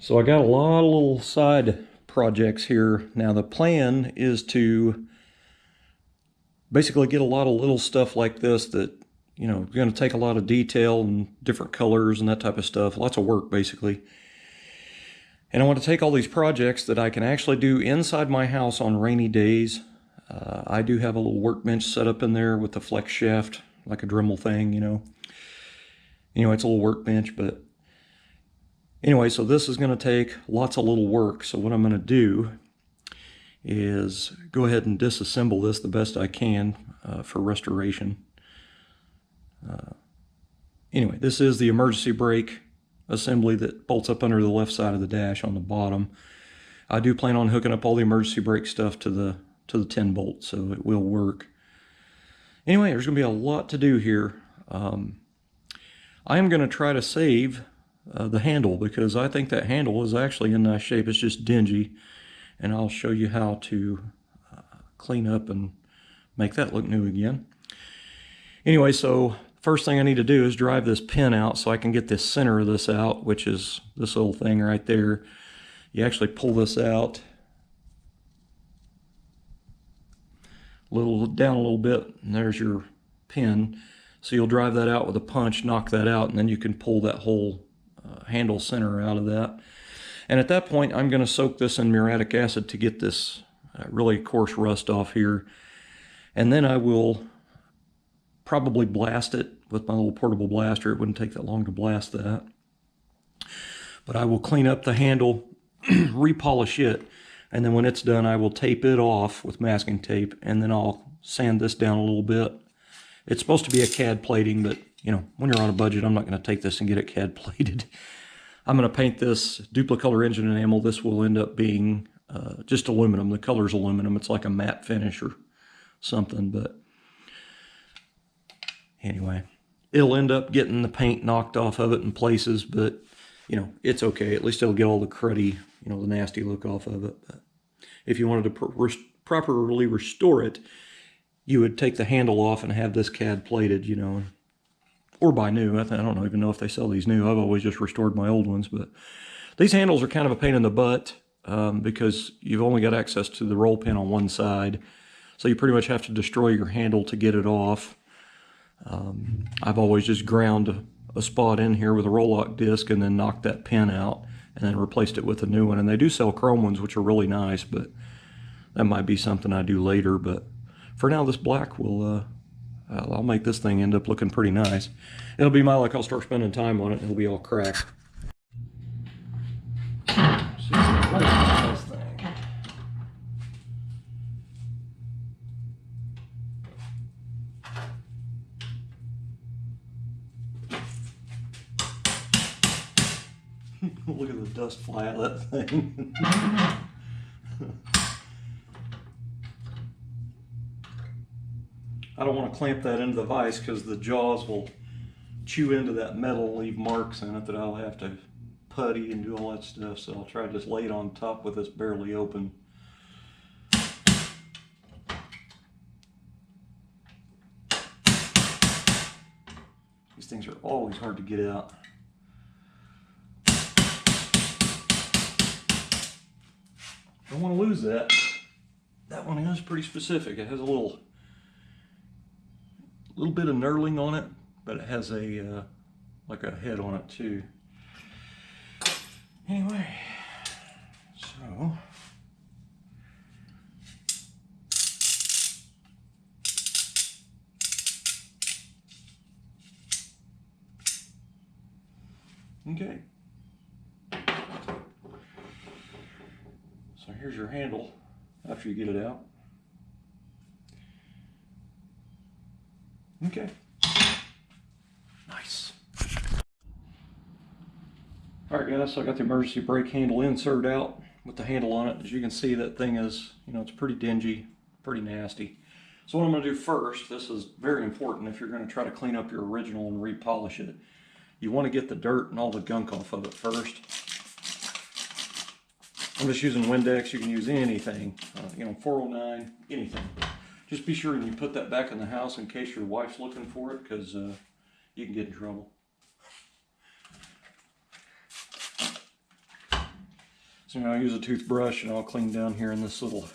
So I got a lot of little side projects here. Now the plan is to basically get a lot of little stuff like this that, going to take a lot of detail and different colors and that type of stuff. Lots of work, basically. And I want to take all these projects that I can actually do inside my house on rainy days. I do have a little workbench set up in there with a flex shaft, like a Dremel thing, it's a little workbench, but anyway, so this is going to take lots of little work. So what I'm going to do is go ahead and disassemble this the best I can for restoration. Anyway, this is the emergency brake assembly that bolts up under the left side of the dash on the bottom. I do plan on hooking up all the emergency brake stuff to the 10 bolt, so it will work. Anyway, there's going to be a lot to do here. I am going to try to save the handle, because I think that handle is actually in nice shape. It's just dingy, and I'll show you how to clean up and make that look new again. Anyway, so first thing I need to do is drive this pin out so I can get this center of this out, which is this little thing right there. You actually pull this out down a little bit, and there's your pin. So you'll drive that out with a punch, knock that out, and then you can pull that whole handle center out of that. And at that point, I'm going to soak this in muriatic acid to get this really coarse rust off here. And then I will probably blast it with my little portable blaster. It wouldn't take that long to blast that. But I will clean up the handle, repolish it, and then when it's done, I will tape it off with masking tape, and then I'll sand this down a little bit. It's supposed to be a CAD plating, but when you're on a budget, I'm not going to take this and get it CAD plated. I'm going to paint this Duplicolor engine enamel. This will end up being just aluminum. The color's aluminum. It's like a matte finish or something, but anyway, it'll end up getting the paint knocked off of it in places, but it's okay. At least it'll get all the cruddy, the nasty look off of it. But if you wanted to properly restore it, you would take the handle off and have this CAD plated, or buy new. I don't even know if they sell these new. I've always just restored my old ones, but these handles are kind of a pain in the butt because you've only got access to the roll pin on one side. So you pretty much have to destroy your handle to get it off. I've always just ground a spot in here with a roll lock disc and then knocked that pin out and then replaced it with a new one. And they do sell chrome ones, which are really nice, but that might be something I do later. But for now, this black will, I'll make this thing end up looking pretty nice. It'll be my luck. I'll start spending time on it and it'll be all cracked. Look at the dust fly out of that thing. I don't want to clamp that into the vise because the jaws will chew into that metal and leave marks in it that I'll have to putty and do all that stuff. So I'll try to just lay it on top with this barely open. These things are always hard to get out. Don't want to lose that. That one is pretty specific. It has a little bit of knurling on it, but it has a like a head on it too. Anyway, so okay. So here's your handle after you get it out. Okay. Nice. Alright guys, so I got the emergency brake handle insert out with the handle on it. As you can see, that thing is, it's pretty dingy, pretty nasty. So what I'm going to do first, this is very important if you're going to try to clean up your original and repolish it. You want to get the dirt and all the gunk off of it first. I'm just using Windex. You can use anything, 409, anything. Just be sure and you put that back in the house in case your wife's looking for it, because you can get in trouble. So now I'll use a toothbrush and I'll clean down here in this little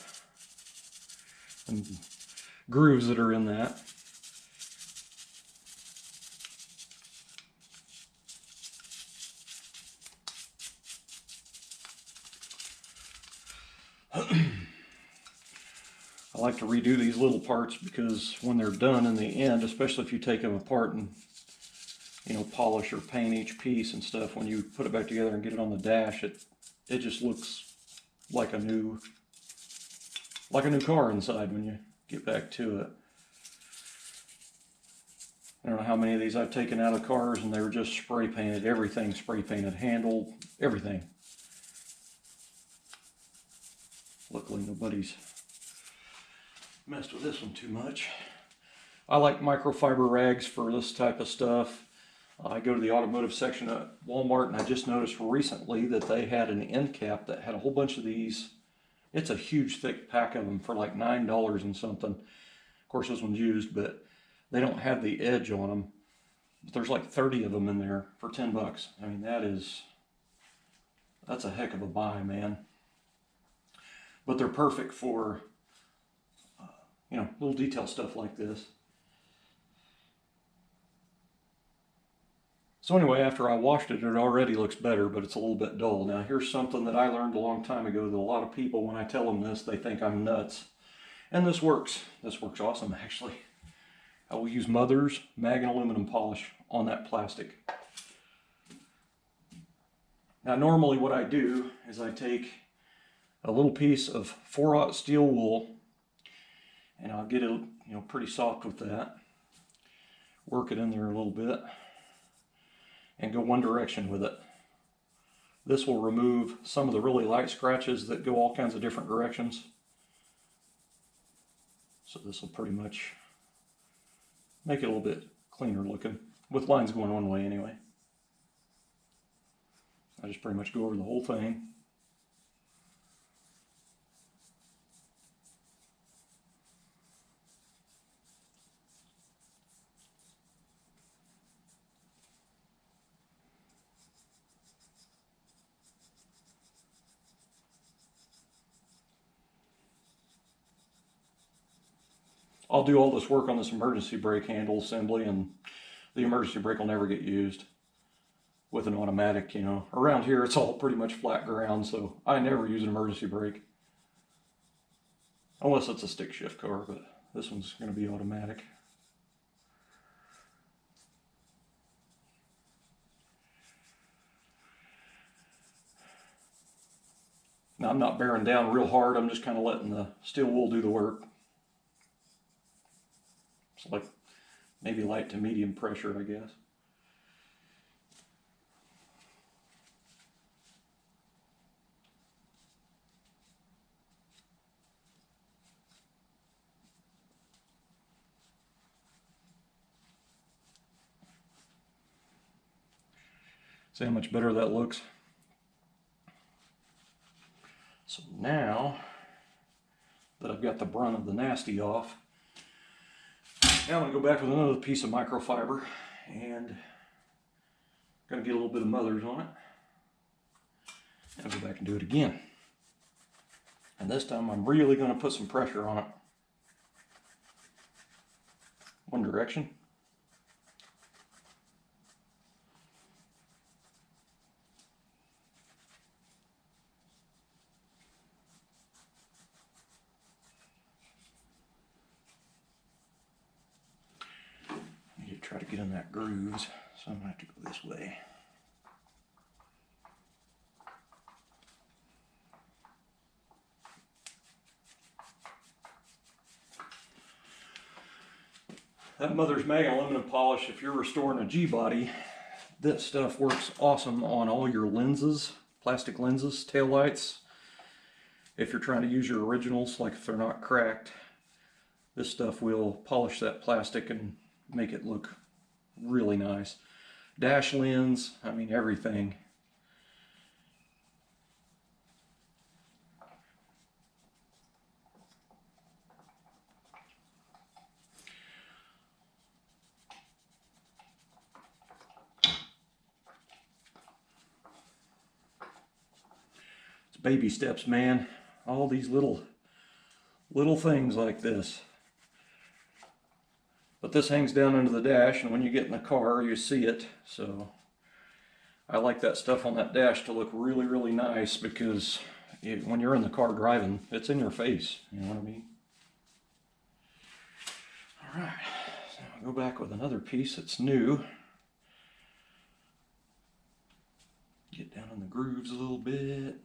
grooves that are in that. I like to redo these little parts because when they're done in the end, especially if you take them apart and, you know, polish or paint each piece and stuff, when you put it back together and get it on the dash, it just looks like a new car inside when you get back to it. I don't know how many of these I've taken out of cars and they were just spray painted, everything spray painted, handle, everything. Luckily nobody's messed with this one too much. I like microfiber rags for this type of stuff. I go to the automotive section at Walmart and I just noticed recently that they had an end cap that had a whole bunch of these. It's a huge thick pack of them for like $9 and something. Of course this one's used, but they don't have the edge on them. But there's like 30 of them in there for 10 bucks. I mean, that's a heck of a buy, man. But they're perfect for, you know, little detail stuff like this. So anyway, after I washed it, it already looks better, but it's a little bit dull. Now here's something that I learned a long time ago that a lot of people, when I tell them this, they think I'm nuts. And this works. This works awesome, actually. I will use Mother's mag and aluminum polish on that plastic. Now normally what I do is I take a little piece of 4/0 steel wool and I'll get it, you know, pretty soft with that. Work it in there a little bit and go one direction with it. This will remove some of the really light scratches that go all kinds of different directions. So this will pretty much make it a little bit cleaner looking, with lines going one way anyway. I just pretty much go over the whole thing. I'll do all this work on this emergency brake handle assembly and the emergency brake will never get used with an automatic, you know. Around here it's all pretty much flat ground, so I never use an emergency brake. Unless it's a stick shift car, but this one's going to be automatic. Now I'm not bearing down real hard, I'm just kind of letting the steel wool do the work. It's like maybe light to medium pressure, I guess. See how much better that looks? So now that I've got the brunt of the nasty off, now I'm going to go back with another piece of microfiber and going to get a little bit of Mother's on it. And go back and do it again. And this time I'm really going to put some pressure on it. One direction. Try to get in that grooves, so I'm going to have to go this way. That Mother's mag aluminum polish, if you're restoring a G-body, this stuff works awesome on all your lenses, plastic lenses, taillights. If you're trying to use your originals, like if they're not cracked, this stuff will polish that plastic and make it look really nice. Dash lens, I mean everything. It's baby steps, man. All these little things like this. But this hangs down under the dash, and when you get in the car, you see it. So I like that stuff on that dash to look really, really nice, because when you're in the car driving, it's in your face. You know what I mean? All right, so I'll go back with another piece that's new. Get down in the grooves a little bit.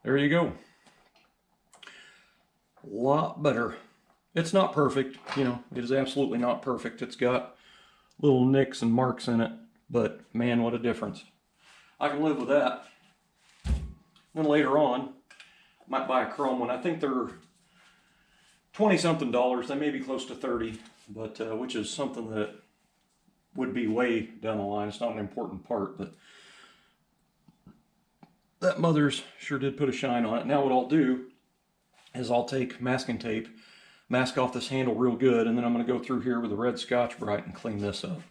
There you go. A lot better. It's not perfect, you know, it is absolutely not perfect. It's got little nicks and marks in it, but man, what a difference. I can live with that. Then later on, I might buy a chrome one. I think they're 20-something dollars. They may be close to 30, but which is something that would be way down the line. It's not an important part, but that mother's sure did put a shine on it. Now what I'll do is I'll take masking tape, mask off this handle real good, and then I'm going to go through here with a red Scotch-Brite and clean this up.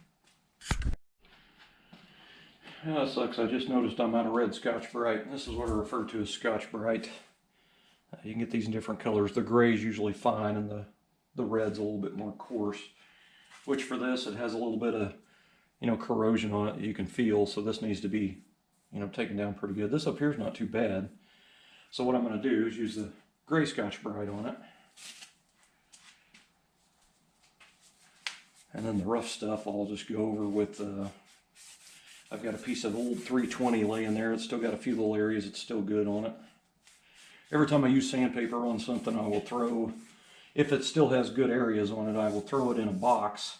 Yeah, that sucks. I just noticed I'm out of red Scotch-Brite. This is what I refer to as Scotch-Brite. You can get these in different colors. The gray is usually fine, and the red's a little bit more coarse. Which for this, it has a little bit of, you know, corrosion on it that you can feel. So this needs to be, you know, taken down pretty good. This up here is not too bad. So what I'm going to do is use the gray Scotch-Brite on it. And then the rough stuff I'll just go over with, I've got a piece of old 320 laying there. It's still got a few little areas it's still good on it. Every time I use sandpaper on something, I will throw, if it still has good areas on it, I will throw it in a box.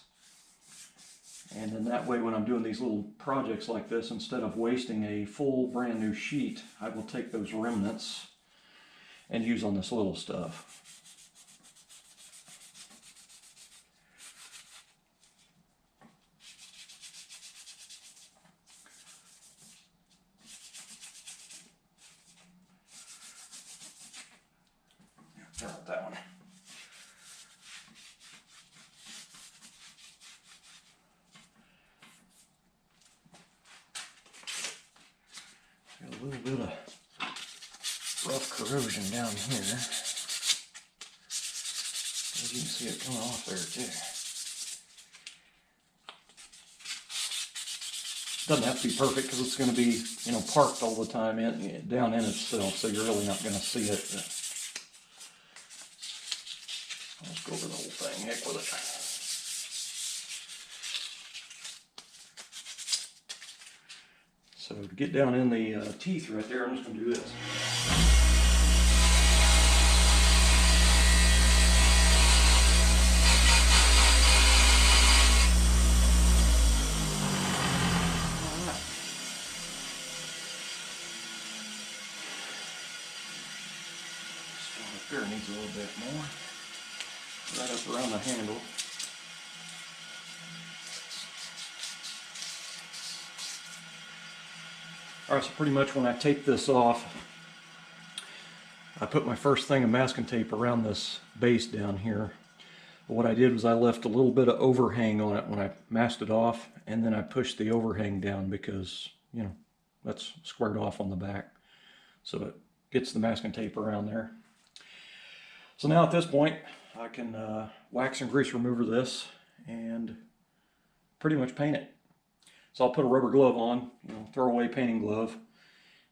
And then that way when I'm doing these little projects like this, instead of wasting a full brand new sheet, I will take those remnants and use on this little stuff. That one. Got a little bit of rough corrosion down here. As you can see it coming off there too. Doesn't have to be perfect because it's going to be, you know, parked all the time down in itself, so you're really not going to see it. But let's go over the whole thing, heck with it. So to get down in the teeth right there, I'm just going to do this. This one up there needs a little bit more. Right up around the handle. Alright, so pretty much when I take this off, I put my first thing of masking tape around this base down here. But what I did was I left a little bit of overhang on it when I masked it off, and then I pushed the overhang down because, you know, that's squared off on the back. So it gets the masking tape around there. So now at this point, I can wax and grease remover this and pretty much paint it. So I'll put a rubber glove on, you know, throwaway painting glove,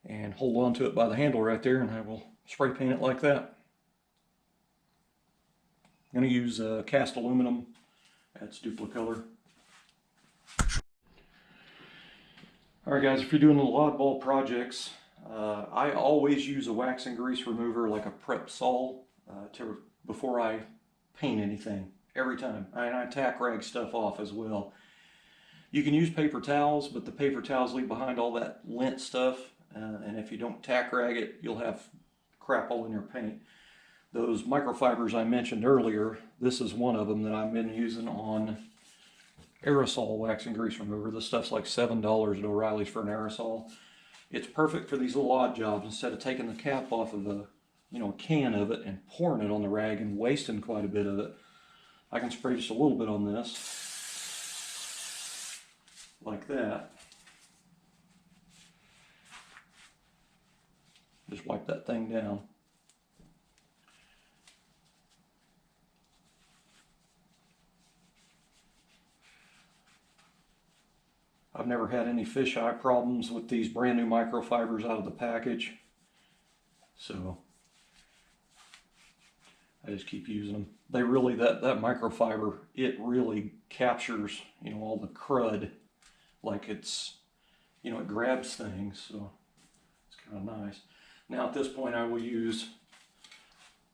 and hold on to it by the handle right there, and I will spray paint it like that. I'm going to use cast aluminum. That's Duplicolor. Alright guys, if you're doing little oddball projects, I always use a wax and grease remover like a prep sol before I paint anything, every time. And I tack rag stuff off as well. You can use paper towels, but the paper towels leave behind all that lint stuff, and if you don't tack rag it, you'll have crap all in your paint. Those microfibers I mentioned earlier, this is one of them that I've been using on aerosol wax and grease remover. This stuff's like $7 at O'Reilly's for an aerosol. It's perfect for these little odd jobs. Instead of taking the cap off of a can of it and pouring it on the rag and wasting quite a bit of it, I can spray just a little bit on this, like that. Just wipe that thing down. I've never had any fisheye problems with these brand new microfibers out of the package, so I just keep using them. They really, that microfiber, it really captures, all the crud, like it's, it grabs things, so it's kind of nice. Now at this point I will use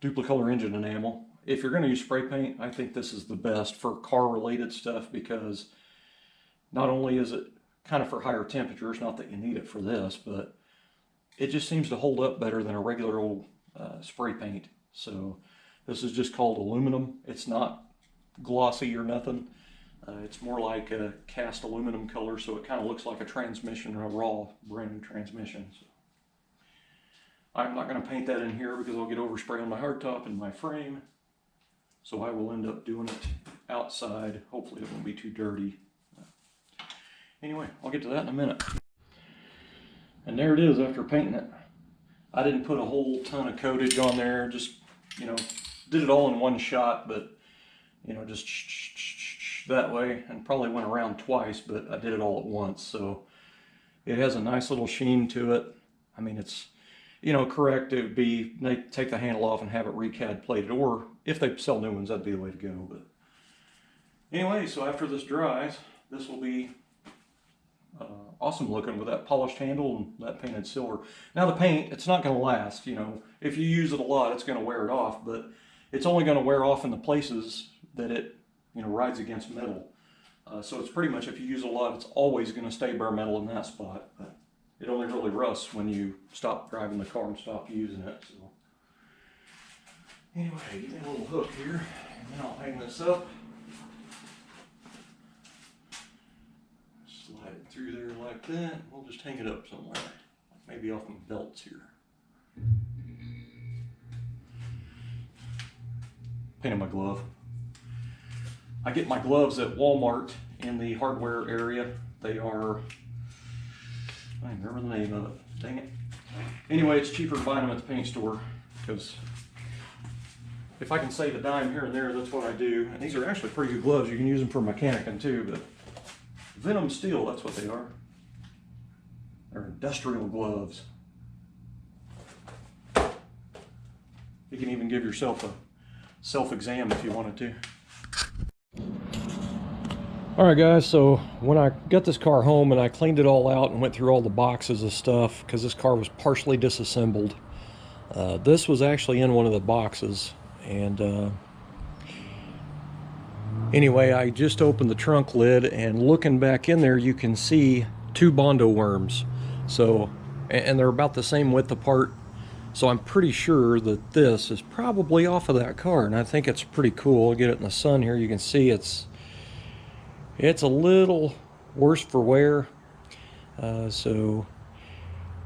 Duplicolor engine enamel. If you're going to use spray paint, I think this is the best for car related stuff, because not only is it kind of for higher temperatures, not that you need it for this, but it just seems to hold up better than a regular old spray paint. So this is just called aluminum. It's not glossy or nothing. It's more like a cast aluminum color, so it kind of looks like a transmission, or a raw brand new transmission. So I'm not going to paint that in here because I'll get overspray on my hardtop and my frame. So I will end up doing it outside. Hopefully it won't be too dirty. Anyway, I'll get to that in a minute. And there it is after painting it. I didn't put a whole ton of coatage on there, just, did it all in one shot, but, just that way, and probably went around twice, but I did it all at once. So it has a nice little sheen to it. I mean, it's, correct, it would be, they take the handle off and have it recad plated, or if they sell new ones, that'd be the way to go. But anyway, so after this dries, this will be awesome looking with that polished handle and that painted silver. Now the paint, it's not going to last, if you use it a lot, it's going to wear it off, but it's only going to wear off in the places that it, rides against metal. So it's pretty much, if you use it a lot, it's always going to stay bare metal in that spot. But it only really rusts when you stop driving the car and stop using it. So anyway, give me a little hook here, and then I'll hang this up. Slide it through there like that. We'll just hang it up somewhere, like maybe off my belts here. Painted my glove. I get my gloves at Walmart in the hardware area. They are, I don't remember the name of it. Dang it. Anyway, it's cheaper to buy them at the paint store, because if I can save a dime here and there, that's what I do. And these are actually pretty good gloves. You can use them for mechanicing too, but Venom Steel, that's what they are. They're industrial gloves. You can even give yourself a self-exam if you wanted to. Alright guys, so when I got this car home and I cleaned it all out and went through all the boxes of stuff, because this car was partially disassembled, this was actually in one of the boxes. And anyway, I just opened the trunk lid, and looking back in there you can see two Bondo worms. So, and they're about the same width apart. So I'm pretty sure that this is probably off of that car, and I think it's pretty cool. I'll get it in the sun here. You can see it's a little worse for wear. So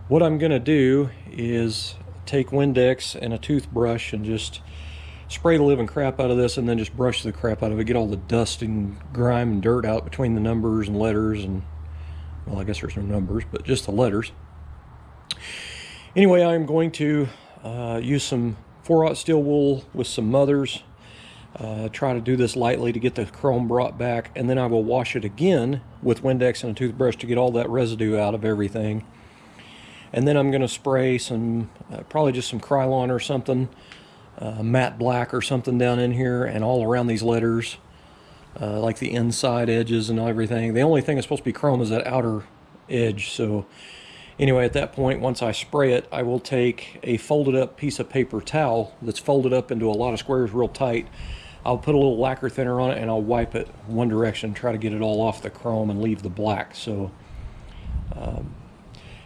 what I'm gonna do is take Windex and a toothbrush and just spray the living crap out of this, and then just brush the crap out of it, get all the dust and grime and dirt out between the numbers and letters, and well, I guess there's no numbers, but just the letters. Anyway, I'm going to use some 4/0 steel wool with some mothers. Try to do this lightly to get the chrome brought back, and then I will wash it again with Windex and a toothbrush to get all that residue out of everything. And then I'm going to spray some, probably just some Krylon or something, matte black or something down in here and all around these letters, like the inside edges and everything. The only thing that's supposed to be chrome is that outer edge. So anyway, at that point, once I spray it, I will take a folded up piece of paper towel that's folded up into a lot of squares real tight. I'll put a little lacquer thinner on it, and I'll wipe it one direction, try to get it all off the chrome and leave the black. So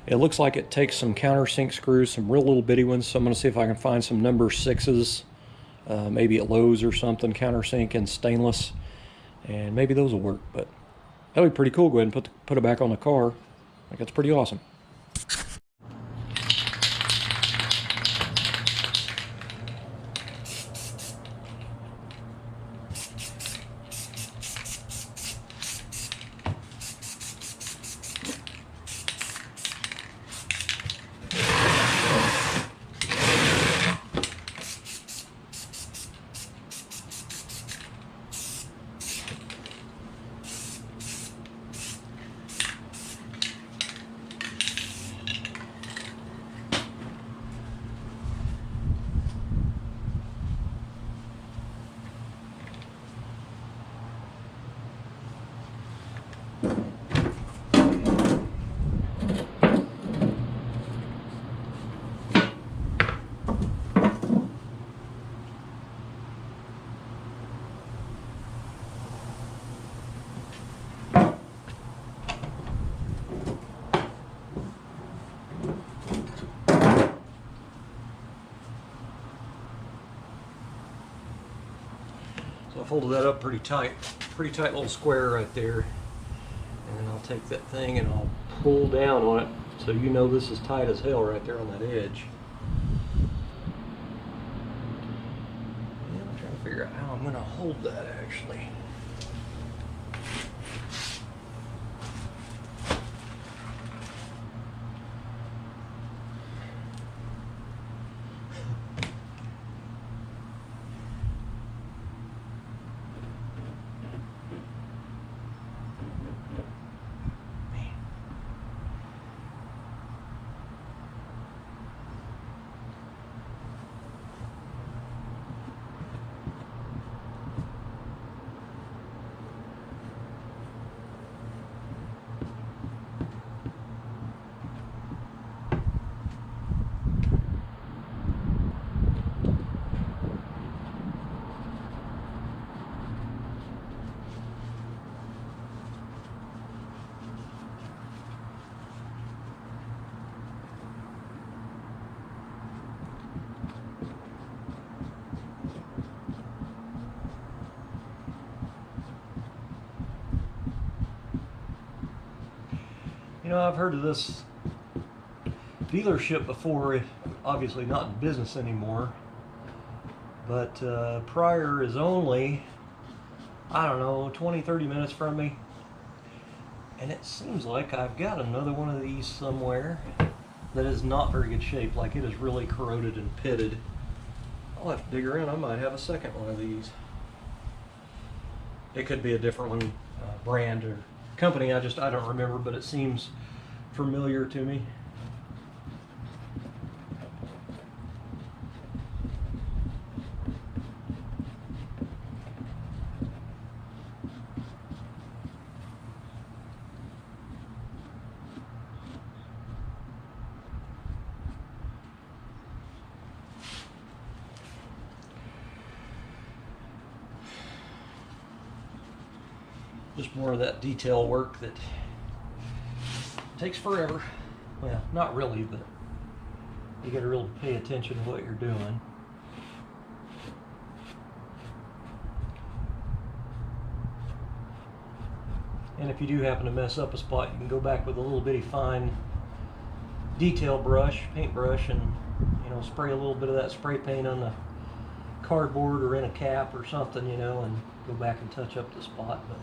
it looks like it takes some countersink screws, some real little bitty ones. So I'm going to see if I can find some number 6s, maybe at Lowe's or something, countersink and stainless, and maybe those will work. But That'd be pretty cool. Go ahead and put it back on the car. I think that's pretty awesome. So I folded that up pretty tight little square right there. And then I'll take that thing and I'll pull down on it so you know this is tight as hell right there on that edge. And I'm trying to figure out how I'm going to hold that actually. You know, I've heard of this dealership before, obviously not in business anymore, but Pryor is only, I don't know, 20-30 minutes from me, and it seems like I've got another one of these somewhere that is not very good shape, like it is really corroded and pitted. I'll have to dig around. I might have a second one of these. It could be a different one, brand or company, I don't remember, but it seems familiar to me. Just more of that detail work that takes forever. Well, not really, but you got to really pay attention to what you're doing. And if you do happen to mess up a spot, you can go back with a little bitty fine detail brush, paintbrush, and spray a little bit of that spray paint on the cardboard or in a cap or something, and go back and touch up the spot. But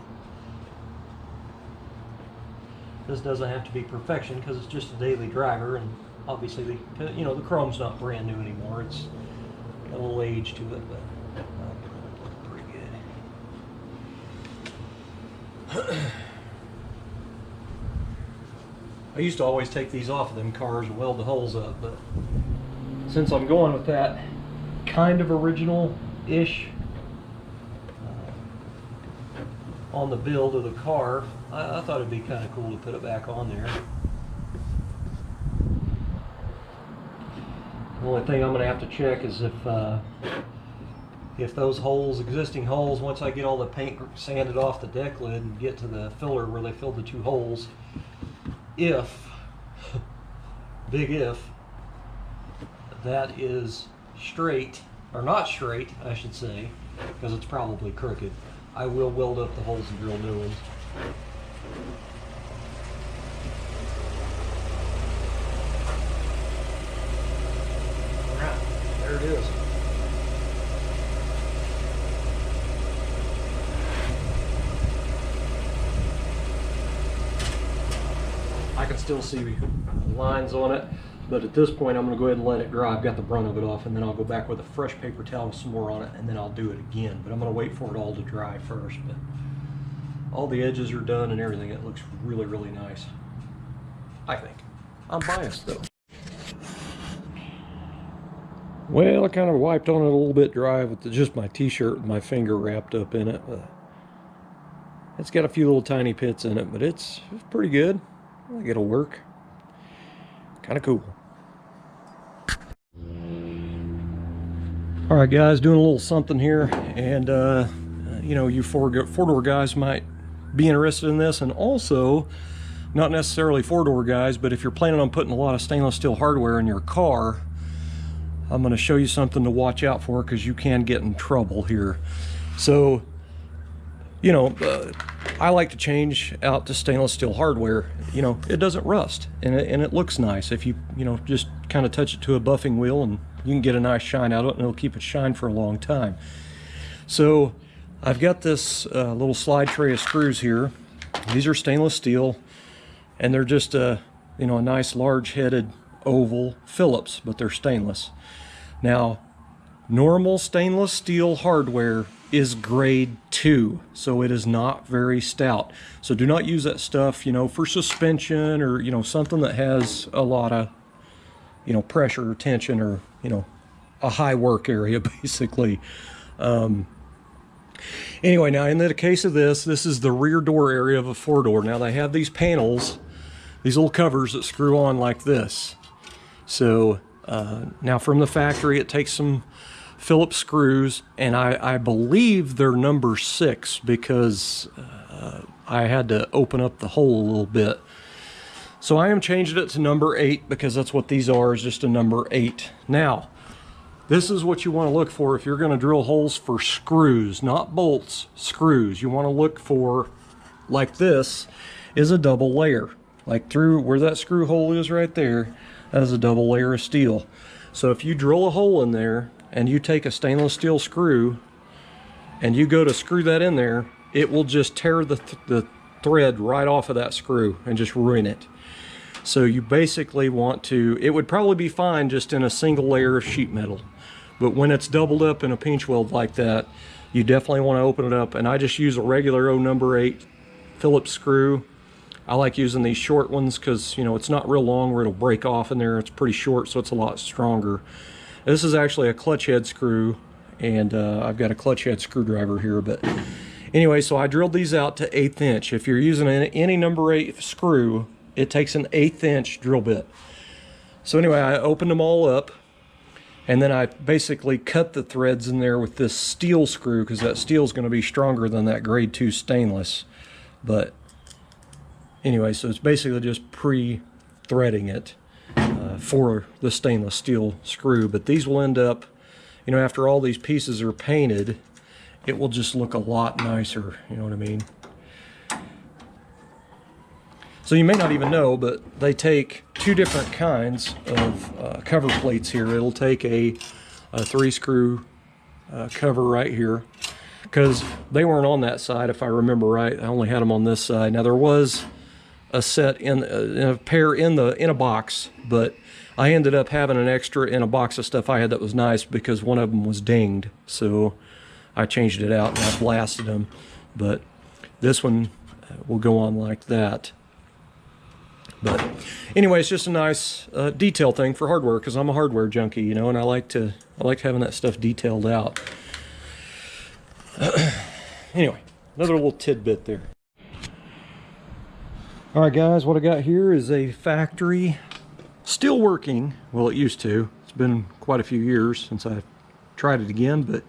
this doesn't have to be perfection because it's just a daily driver, and obviously the chrome's not brand new anymore. It's got a little age to it, but looking pretty good. I used to always take these off of them cars and weld the holes up, but since I'm going with that kind of original-ish on the build of the car, I thought it'd be kind of cool to put it back on there. The only thing I'm going to have to check is if those holes, existing holes, once I get all the paint sanded off the deck lid and get to the filler where they filled the two holes, if, big if, that is straight, or not straight, I should say, because it's probably crooked, I will weld up the holes and drill new ones. still see lines on it, but at this point I'm going to go ahead and let it dry. I've got the brunt of it off, and then I'll go back with a fresh paper towel with some more on it, and then I'll do it again. But I'm going to wait for it all to dry first. But all the edges are done and everything. It looks really, really nice, I think. I'm biased though. Well, I kind of wiped on it a little bit dry with just my t-shirt and my finger wrapped up in it. It's got a few little tiny pits in it, but it's pretty good. I think it'll work. Kind of cool. All right, guys, doing a little something here, and you know, you four-door guys might be interested in this, and also not necessarily four-door guys, but if you're planning on putting a lot of stainless steel hardware in your car, I'm going to show you something to watch out for, because you can get in trouble here. So, you know, I like to change out to stainless steel hardware. You know, it doesn't rust, and it looks nice. If you know, just kind of touch it to a buffing wheel, and you can get a nice shine out of it, and it'll keep it shine for a long time. So I've got this little slide tray of screws here. These are stainless steel, and they're just you know, a nice large-headed oval Phillips, but they're stainless. Now, normal stainless steel hardware is grade 2, so it is not very stout. So do not use that stuff, you know, for suspension, or, you know, something that has a lot of, you know, pressure or tension, or, you know, a high work area, basically. Anyway, now in the case of this is the rear door area of a four-door. Now they have these panels, these little covers that screw on like this. So now from the factory, it takes some Phillips screws, and I believe they're number 6, because I had to open up the hole a little bit. So I am changing it to number 8, because that's what these are, is just a number 8. Now, this is what you want to look for if you're going to drill holes for screws, not bolts, screws. You want to look for, like this, is a double layer. Like through where that screw hole is right there, that is a double layer of steel. So if you drill a hole in there, and you take a stainless steel screw, and you go to screw that in there, it will just tear the thread right off of that screw and just ruin it. So you basically want to, it would probably be fine just in a single layer of sheet metal, but when it's doubled up in a pinch weld like that, you definitely want to open it up. And I just use a regular number 8 Phillips screw. I like using these short ones because, you know, it's not real long where it'll break off in there. It's pretty short, so it's a lot stronger. This is actually a clutch head screw, and I've got a clutch head screwdriver here. But anyway, so I drilled these out to 1/8 inch. If you're using any number 8 screw, it takes an 1/8 inch drill bit. So anyway, I opened them all up, and then I basically cut the threads in there with this steel screw, because that steel is going to be stronger than that grade 2 stainless. But anyway, so it's basically just pre-threading it for the stainless steel screw. But these will end up, you know, after all these pieces are painted, it will just look a lot nicer, you know what I mean? So you may not even know, but they take 2 different kinds of cover plates here. It'll take a 3-screw cover right here, because they weren't on that side, if I remember right. I only had them on this side. Now there was a set in a pair in a box, but I ended up having an extra in a box of stuff I had that was nice, because one of them was dinged, so I changed it out and I blasted them. But this one will go on like that. But anyway, it's just a nice detail thing for hardware, because I'm a hardware junkie, you know, and I like having that stuff detailed out. Anyway, another little tidbit there. All right, guys, what I got here is a factory, still working. Well, it used to. It's been quite a few years since I tried it again, but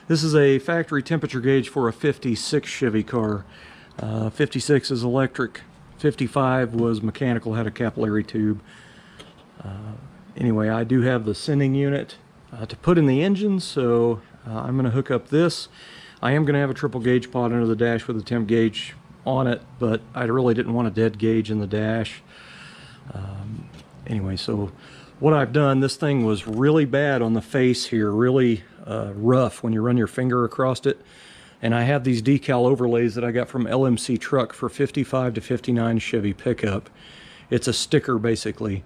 this is a factory temperature gauge for a 56 Chevy car. 56 is electric. 55 was mechanical, had a capillary tube. Anyway, I do have the sending unit to put in the engine, so I'm going to hook up this. I am going to have a triple gauge pot under the dash with a temp gauge on it, but I really didn't want a dead gauge in the dash. Anyway, so what I've done, this thing was really bad on the face here, really rough when you run your finger across it. And I have these decal overlays that I got from LMC Truck for 55 to 59 Chevy pickup. It's a sticker basically,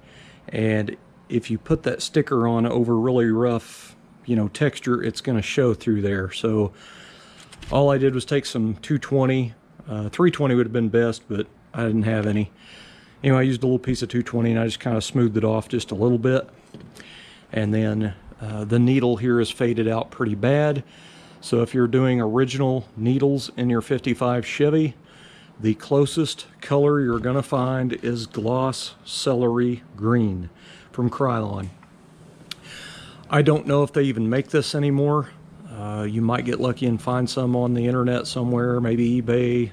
and if you put that sticker on over really rough, you know, texture, it's going to show through there. So all I did was take some 220, 320 would have been best, but I didn't have any. Anyway, I used a little piece of 220 and I just kind of smoothed it off just a little bit. And then the needle here is faded out pretty bad. So if you're doing original needles in your 55 Chevy, the closest color you're gonna find is gloss celery green from Krylon. I don't know if they even make this anymore. You might get lucky and find some on the internet somewhere, maybe eBay.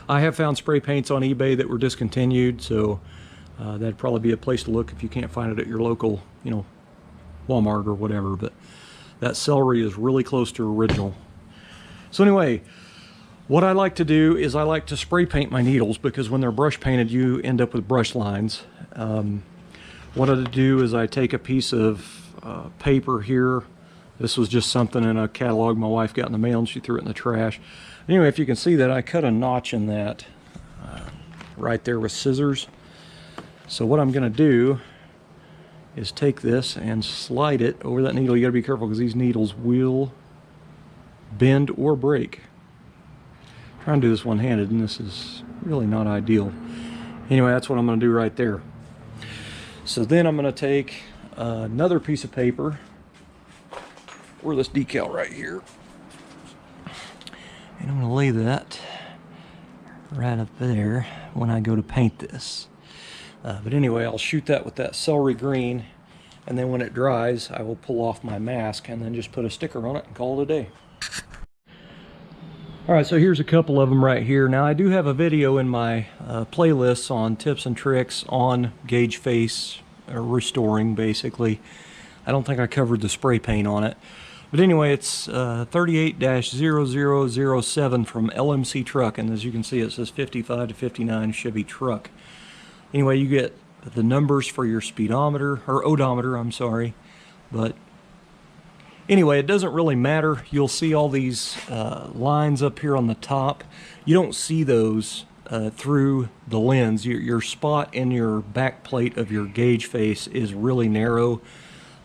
I have found spray paints on eBay that were discontinued, so that'd probably be a place to look if you can't find it at your local, you know, Walmart or whatever. But that celery is really close to original. So anyway, what I like to do is I like to spray paint my needles, because when they're brush painted you end up with brush lines. What I do is I take a piece of paper here. This was just something in a catalog my wife got in the mail and she threw it in the trash. Anyway, if you can see that, I cut a notch in that right there with scissors. So what I'm going to do is take this and slide it over that needle. You got to be careful because these needles will bend or break. I'm trying to do this one-handed and this is really not ideal. Anyway, that's what I'm going to do right there. So then I'm going to take another piece of paper, or this decal right here, and I'm going to lay that right up there when I go to paint this. But anyway, I'll shoot that with that celery green, and then when it dries I will pull off my mask and then just put a sticker on it and call it a day. Alright, so here's a couple of them right here. Now I do have a video in my playlists on tips and tricks on gauge face restoring, basically. I don't think I covered the spray paint on it. But anyway, it's 38-0007 from LMC Truck, and as you can see it says 55 to 59 Chevy truck. Anyway, you get the numbers for your speedometer, or odometer, I'm sorry. But anyway, it doesn't really matter. You'll see all these lines up here on the top. You don't see those through the lens. Your spot in your back plate of your gauge face is really narrow.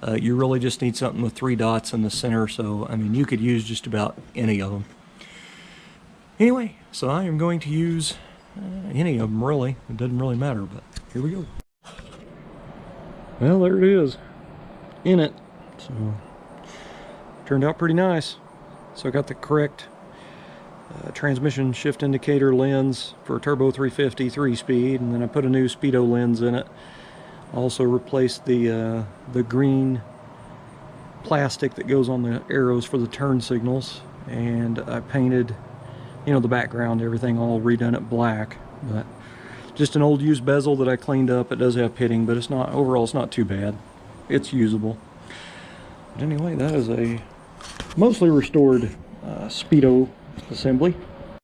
You really just need something with 3 dots in the center, so I mean you could use just about any of them. Anyway, so I am going to use any of them really. It doesn't really matter, but here we go. Well, there it is in it. So turned out pretty nice. So I got the correct transmission shift indicator lens for a turbo 350 3-speed, and then I put a new speedo lens in it. Also replaced the green plastic that goes on the arrows for the turn signals, and I painted, you know, the background, everything all redone it black. But just an old used bezel that I cleaned up. It does have pitting, but it's not, overall it's not too bad. It's usable. But anyway, that is a mostly restored speedo assembly.